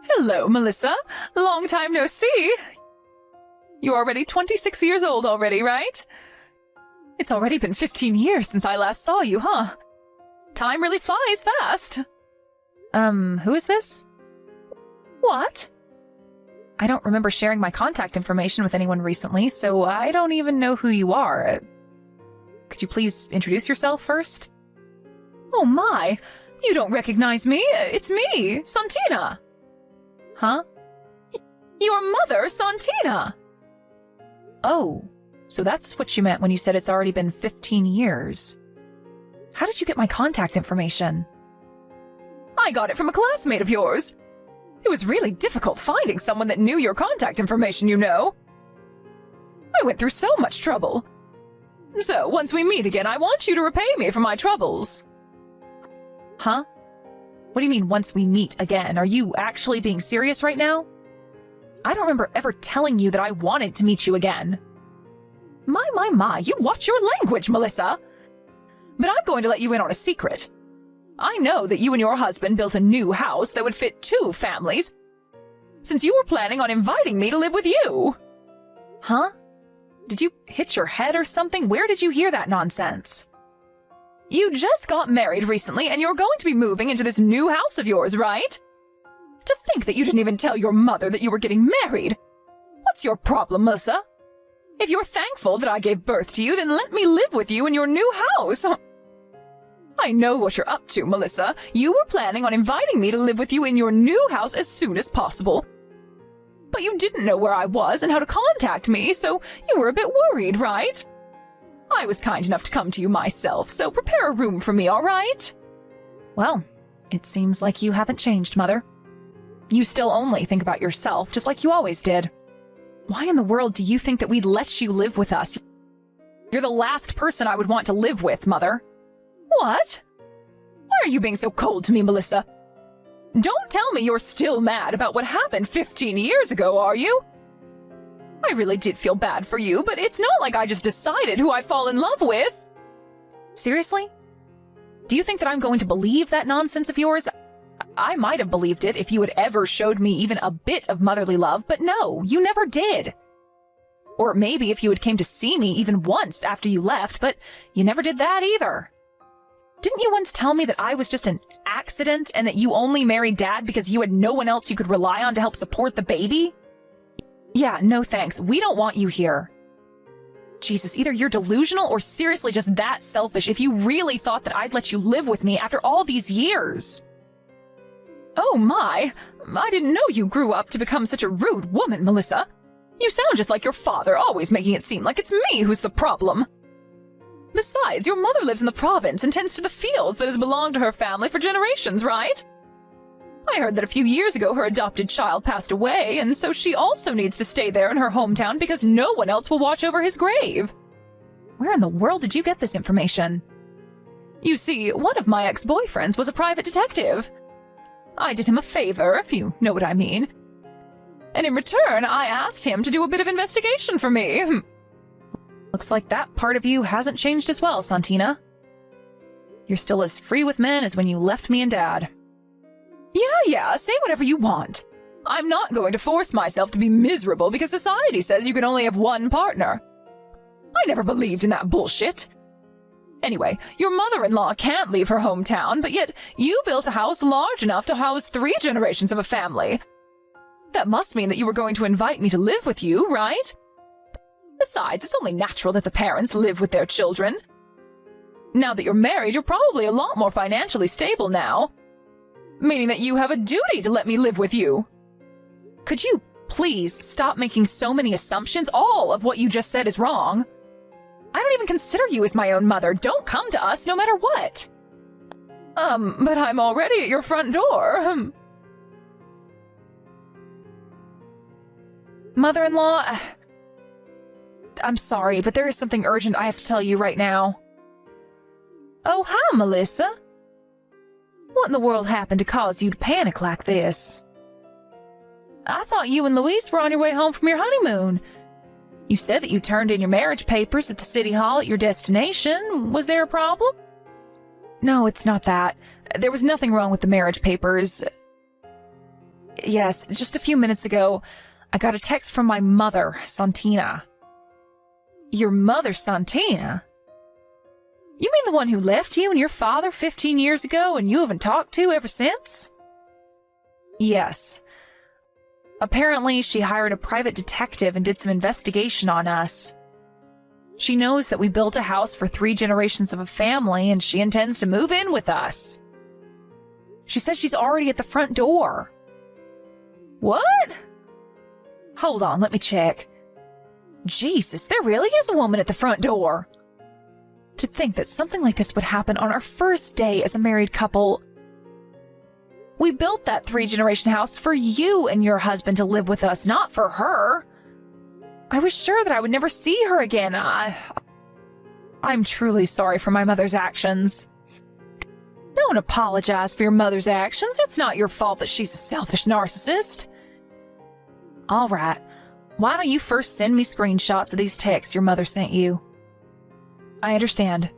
Hello, Melissa. Long time no see. You're already 26 years old already, right? It's already been 15 years since I last saw you, huh? Time really flies fast. Who is this? What? I don't remember sharing my contact information with anyone recently, so I don't even know who you are. Could you please introduce yourself first? Oh my! You don't recognize me! It's me, Santina! Huh? Your mother, Santina! Oh, so that's what you meant when you said it's already been 15 years. How did you get my contact information? I got it from a classmate of yours. It was really difficult finding someone that knew your contact information, you know. I went through so much trouble. So, once we meet again, I want you to repay me for my troubles. Huh? What do you mean, once we meet again? Are you actually being serious right now? I don't remember ever telling you that I wanted to meet you again. My, you watch your language, Melissa. But I'm going to let you in on a secret. I know that you and your husband built a new house that would fit 2 families, since you were planning on inviting me to live with you. Huh? Did you hit your head or something? Where did you hear that nonsense? You just got married recently and you're going to be moving into this new house of yours, right? To think that you didn't even tell your mother that you were getting married. What's your problem, Melissa? If you're thankful that I gave birth to you, then let me live with you in your new house. I know what you're up to, Melissa. You were planning on inviting me to live with you in your new house as soon as possible. But you didn't know where I was and how to contact me, so you were a bit worried, right? I was kind enough to come to you myself, so prepare a room for me, all right? Well, it seems like you haven't changed, Mother. You still only think about yourself, just like you always did. Why in the world do you think that we'd let you live with us? You're the last person I would want to live with, Mother. What? Why are you being so cold to me, Melissa? Don't tell me you're still mad about what happened 15 years ago, are you? I really did feel bad for you, but it's not like I just decided who I fall in love with. Seriously? Do you think that I'm going to believe that nonsense of yours? I might have believed it if you had ever showed me even a bit of motherly love, but no, you never did. Or maybe if you had came to see me even once after you left, but you never did that either. Didn't you once tell me that I was just an accident and that you only married Dad because you had no one else you could rely on to help support the baby? Yeah, no thanks. We don't want you here. Jesus, either you're delusional or seriously just that selfish if you really thought that I'd let you live with me after all these years. Oh my, I didn't know you grew up to become such a rude woman, Melissa. You sound just like your father, always making it seem like it's me who's the problem. Besides, your mother lives in the province and tends to the fields that has belonged to her family for generations, right? I heard that a few years ago her adopted child passed away, and so she also needs to stay there in her hometown because no one else will watch over his grave. Where in the world did you get this information? You see, one of my ex-boyfriends was a private detective. I did him a favor, if you know what I mean. And in return, I asked him to do a bit of investigation for me. Looks like that part of you hasn't changed as well, Santina. You're still as free with men as when you left me and Dad. Yeah, say whatever you want. I'm not going to force myself to be miserable because society says you can only have one partner. I never believed in that bullshit. Anyway, your mother-in-law can't leave her hometown, but yet you built a house large enough to house 3 generations of a family. That must mean that you were going to invite me to live with you, right? Besides, it's only natural that the parents live with their children. Now that you're married, you're probably a lot more financially stable now, meaning that you have a duty to let me live with you. Could you please stop making so many assumptions? All of what you just said is wrong. I don't even consider you as my own mother. Don't come to us no matter what. But I'm already at your front door. Mother-in-law, I'm sorry, but there is something urgent I have to tell you right now. Oh, hi, Melissa. What in the world happened to cause you to panic like this? I thought you and Luis were on your way home from your honeymoon. You said that you turned in your marriage papers at the city hall at your destination. Was there a problem? No, it's not that. There was nothing wrong with the marriage papers. Yes, just a few minutes ago, I got a text from my mother, Santina. Your mother, Santina? You mean the one who left you and your father 15 years ago and you haven't talked to ever since? Yes. Apparently, she hired a private detective and did some investigation on us. She knows that we built a house for 3 generations of a family and she intends to move in with us. She says she's already at the front door. What? Hold on, let me check. Jesus, there really is a woman at the front door. To think that something like this would happen on our first day as a married couple. We built that 3-generation house for you and your husband to live with us, not for her. I was sure that I would never see her again. I'm truly sorry for my mother's actions. Don't apologize for your mother's actions. It's not your fault that she's a selfish narcissist. All right. Why don't you first send me screenshots of these texts your mother sent you? I understand.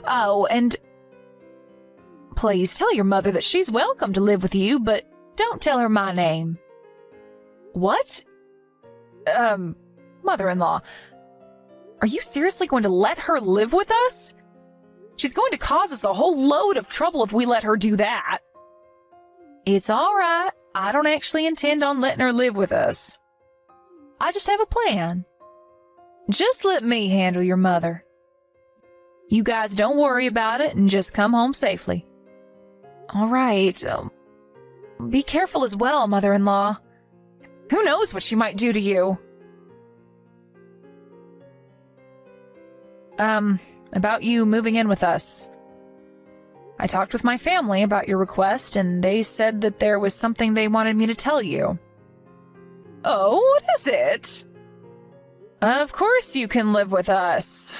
Oh, and please tell your mother that she's welcome to live with you, but don't tell her my name. What? Mother-in-law, are you seriously going to let her live with us? She's going to cause us a whole load of trouble if we let her do that. It's all right. I don't actually intend on letting her live with us. I just have a plan. Just let me handle your mother. You guys don't worry about it and just come home safely. All right. Be careful as well, mother-in-law. Who knows what she might do to you? About you moving in with us. I talked with my family about your request, and they said that there was something they wanted me to tell you. Oh, what is it? Of course you can live with us,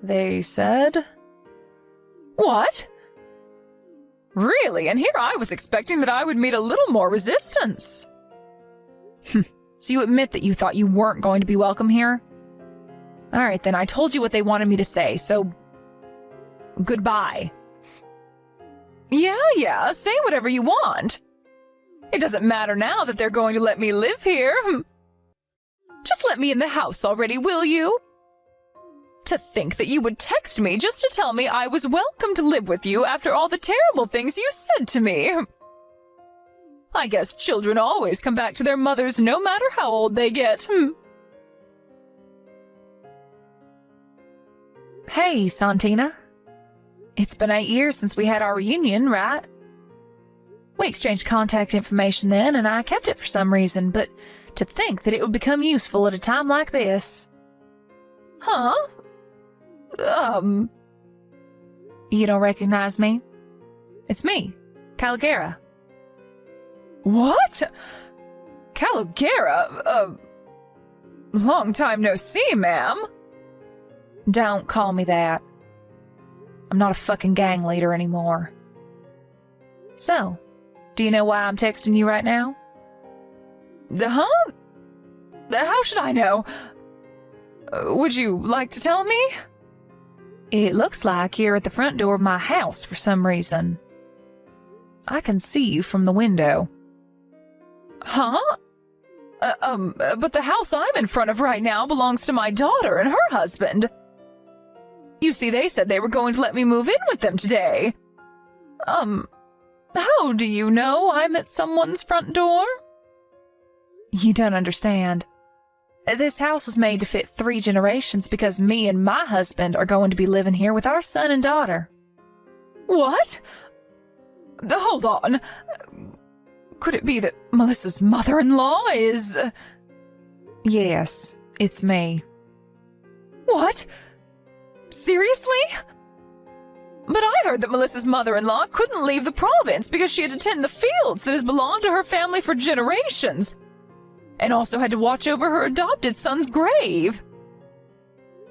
they said. What? Really? And here I was expecting that I would meet a little more resistance. So you admit that you thought you weren't going to be welcome here? All right, then I told you what they wanted me to say, so goodbye. Yeah, say whatever you want. It doesn't matter now that they're going to let me live here. Just let me in the house already, will you? To think that you would text me just to tell me I was welcome to live with you after all the terrible things you said to me. I guess children always come back to their mothers no matter how old they get. Hey, Santina. It's been 8 years since we had our reunion, right? We exchanged contact information then, and I kept it for some reason, but to think that it would become useful at a time like this. Huh? You don't recognize me? It's me, Caligera. What? Caligera? Long time no see, ma'am. Don't call me that. I'm not a fucking gang leader anymore. So, do you know why I'm texting you right now? Huh? How should I know? Would you like to tell me? It looks like you're at the front door of my house for some reason. I can see you from the window. Huh? But the house I'm in front of right now belongs to my daughter and her husband. You see, they said they were going to let me move in with them today. How do you know I'm at someone's front door? You don't understand. This house was made to fit 3 generations because me and my husband are going to be living here with our son and daughter. What? Hold on. Could it be that Melissa's mother-in-law is... Yes, it's me. What? Seriously? But I heard that Melissa's mother-in-law couldn't leave the province because she had to tend the fields that has belonged to her family for generations, and also had to watch over her adopted son's grave.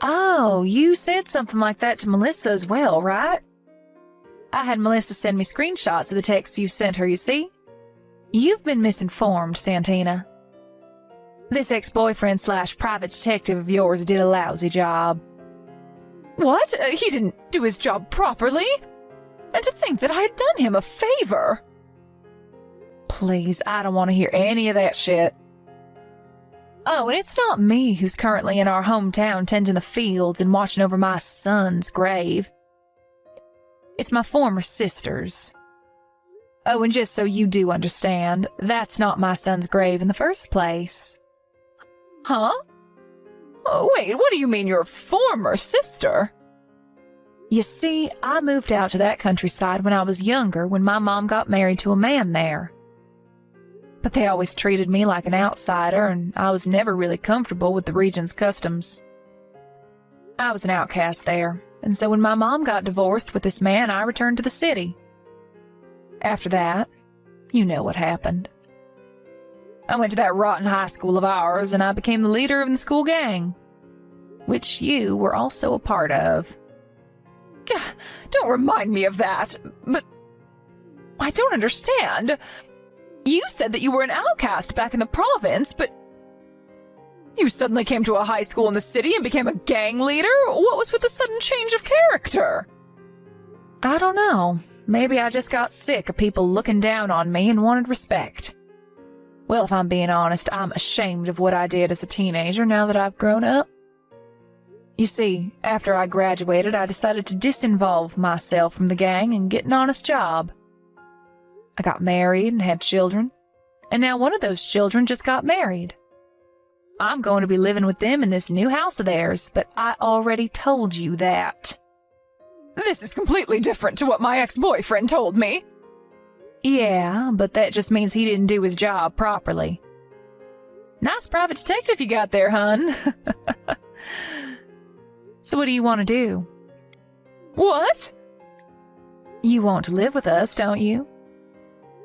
Oh, you said something like that to Melissa as well, right? I had Melissa send me screenshots of the texts you sent her, you see? You've been misinformed, Santina. This ex-boyfriend/private detective of yours did a lousy job. What? He didn't do his job properly? And to think that I had done him a favor. please, I don't want to hear any of that shit. Oh, and it's not me who's currently in our hometown tending the fields and watching over my son's grave. It's my former sister's. Oh, and just so you do understand, that's not my son's grave in the first place. Huh? Oh, wait, what do you mean your former sister? You see, I moved out to that countryside when I was younger when my mom got married to a man there. But they always treated me like an outsider, and I was never really comfortable with the region's customs. I was an outcast there, and so when my mom got divorced with this man, I returned to the city. After that, you know what happened. I went to that rotten high school of ours, and I became the leader of the school gang, which you were also a part of. Don't remind me of that, but I don't understand. You said that you were an outcast back in the province, but you suddenly came to a high school in the city and became a gang leader? What was with the sudden change of character? I don't know. Maybe I just got sick of people looking down on me and wanted respect. Well, if I'm being honest, I'm ashamed of what I did as a teenager now that I've grown up. You see, after I graduated, I decided to disinvolve myself from the gang and get an honest job. I got married and had children, and now one of those children just got married. I'm going to be living with them in this new house of theirs, but I already told you that. This is completely different to what my ex-boyfriend told me. Yeah, but that just means he didn't do his job properly. Nice private detective you got there, hun. So what do you want to do? What? You want to live with us, don't you?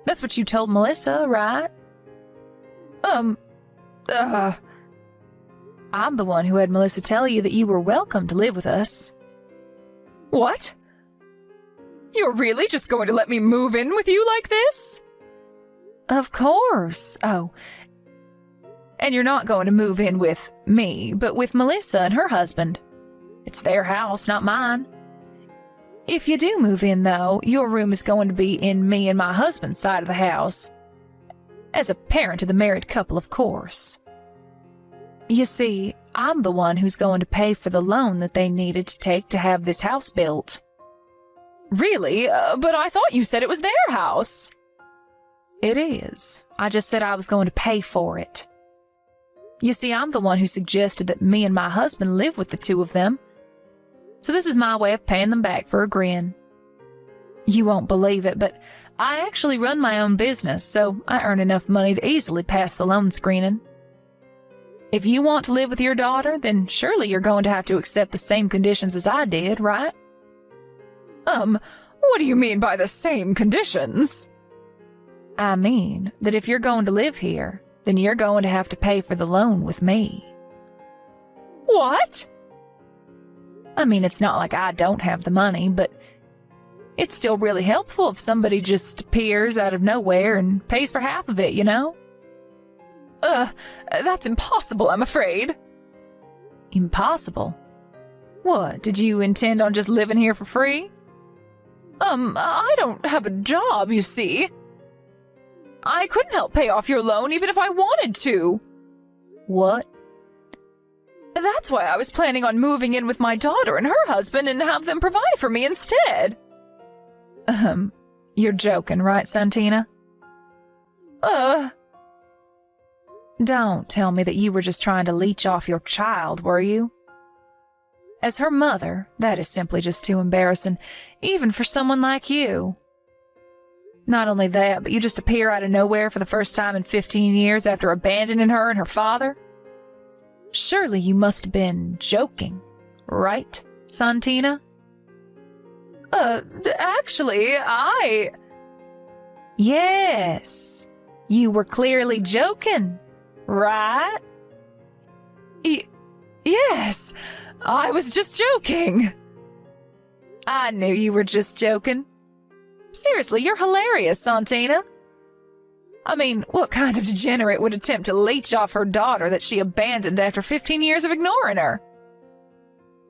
That's what you told Melissa, right? I'm the one who had Melissa tell you that you were welcome to live with us. What? You're really just going to let me move in with you like this? Of course. Oh, and you're not going to move in with me, but with Melissa and her husband. It's their house, not mine. If you do move in, though, your room is going to be in me and my husband's side of the house. As a parent of the married couple, of course. You see, I'm the one who's going to pay for the loan that they needed to take to have this house built. Really? But I thought you said it was their house. It is. I just said I was going to pay for it. You see, I'm the one who suggested that me and my husband live with the two of them. So this is my way of paying them back for agreeing. You won't believe it, but I actually run my own business, so I earn enough money to easily pass the loan screening. If you want to live with your daughter, then surely you're going to have to accept the same conditions as I did, right? What do you mean by the same conditions? I mean that if you're going to live here, then you're going to have to pay for the loan with me. What? I mean, it's not like I don't have the money, but it's still really helpful if somebody just appears out of nowhere and pays for half of it, you know? That's impossible, I'm afraid. Impossible? What, did you intend on just living here for free? I don't have a job, you see. I couldn't help pay off your loan even if I wanted to. What? That's why I was planning on moving in with my daughter and her husband and have them provide for me instead. You're joking, right, Santina? Don't tell me that you were just trying to leech off your child, were you? As her mother, that is simply just too embarrassing, even for someone like you. Not only that, but you just appear out of nowhere for the first time in 15 years after abandoning her and her father? Surely you must have been joking, right, Santina? Actually, Yes, you were clearly joking, right? Yes, I was just joking. I knew you were just joking. Seriously, you're hilarious, Santina. I mean, what kind of degenerate would attempt to leech off her daughter that she abandoned after 15 years of ignoring her?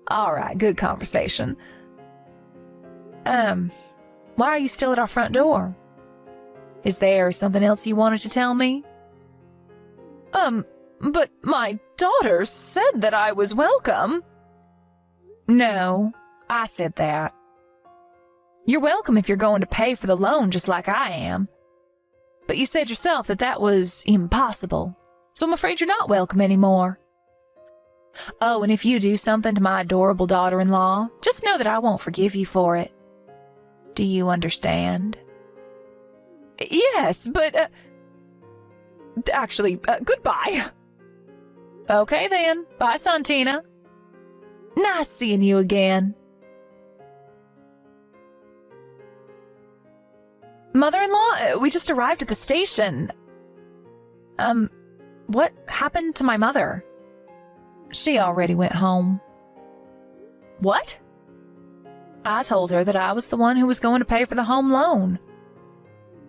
All right, good conversation. Why are you still at our front door? Is there something else you wanted to tell me? But my daughter said that I was welcome. No, I said that. You're welcome if you're going to pay for the loan just like I am. But you said yourself that that was impossible, so I'm afraid you're not welcome anymore. Oh, and if you do something to my adorable daughter-in-law, just know that I won't forgive you for it. Do you understand? Yes, but, actually, goodbye. Okay then, bye, Santina. Nice seeing you again. Mother-in-law, we just arrived at the station. What happened to my mother? She already went home. What? I told her that I was the one who was going to pay for the home loan.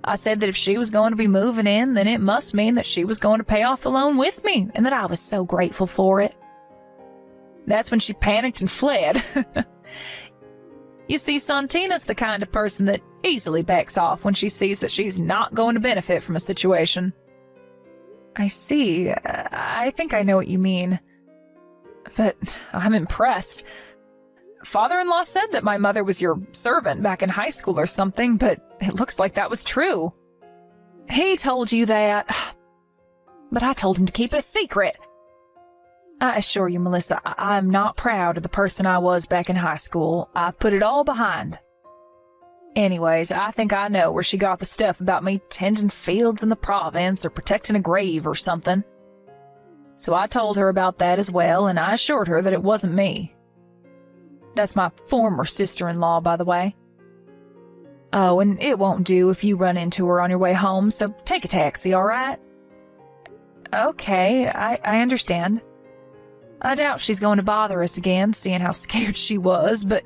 I said that if she was going to be moving in, then it must mean that she was going to pay off the loan with me, and that I was so grateful for it. That's when she panicked and fled. You see, Santina's the kind of person that easily backs off when she sees that she's not going to benefit from a situation. I see. I think I know what you mean. But I'm impressed. Father-in-law said that my mother was your servant back in high school or something, but it looks like that was true. He told you that, but I told him to keep it a secret. I assure you, Melissa, I'm not proud of the person I was back in high school. I've put it all behind. Anyways, I think I know where she got the stuff about me tending fields in the province or protecting a grave or something. So I told her about that as well, and I assured her that it wasn't me. That's my former sister-in-law, by the way. Oh, and it won't do if you run into her on your way home, so take a taxi, all right? Okay, I understand. I doubt she's going to bother us again, seeing how scared she was, but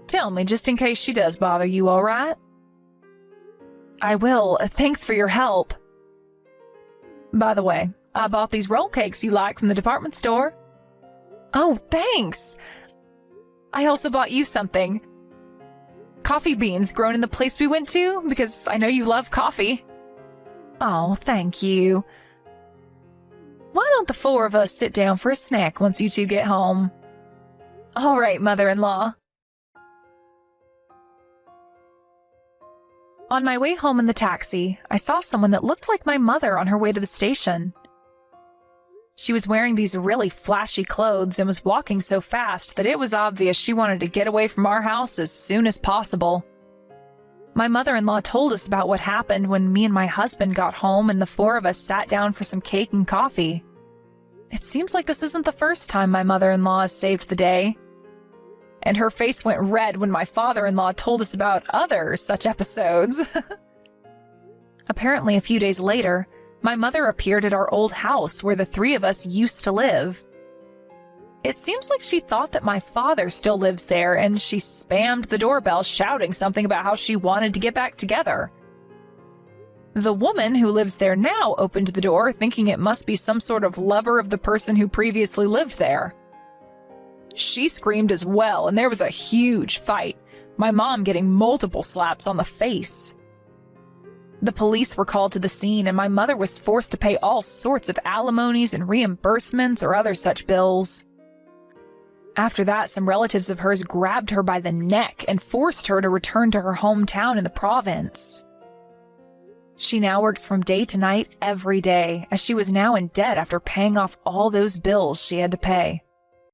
tell me just in case she does bother you, all right? I will. Thanks for your help. By the way, I bought these roll cakes you like from the department store. Oh, thanks. I also bought you something. Coffee beans grown in the place we went to, because I know you love coffee. Oh, thank you. Why don't the four of us sit down for a snack once you two get home? All right, mother-in-law. On my way home in the taxi, I saw someone that looked like my mother on her way to the station. She was wearing these really flashy clothes and was walking so fast that it was obvious she wanted to get away from our house as soon as possible. My mother-in-law told us about what happened when me and my husband got home and the four of us sat down for some cake and coffee. It seems like this isn't the first time my mother-in-law has saved the day. And her face went red when my father-in-law told us about other such episodes. Apparently, a few days later, my mother appeared at our old house where the three of us used to live. It seems like she thought that my father still lives there, and she spammed the doorbell shouting something about how she wanted to get back together. The woman who lives there now opened the door, thinking it must be some sort of lover of the person who previously lived there. She screamed as well, and there was a huge fight, my mom getting multiple slaps on the face. The police were called to the scene, and my mother was forced to pay all sorts of alimonies and reimbursements or other such bills. After that, some relatives of hers grabbed her by the neck and forced her to return to her hometown in the province. She now works from day to night every day, as she was now in debt after paying off all those bills she had to pay.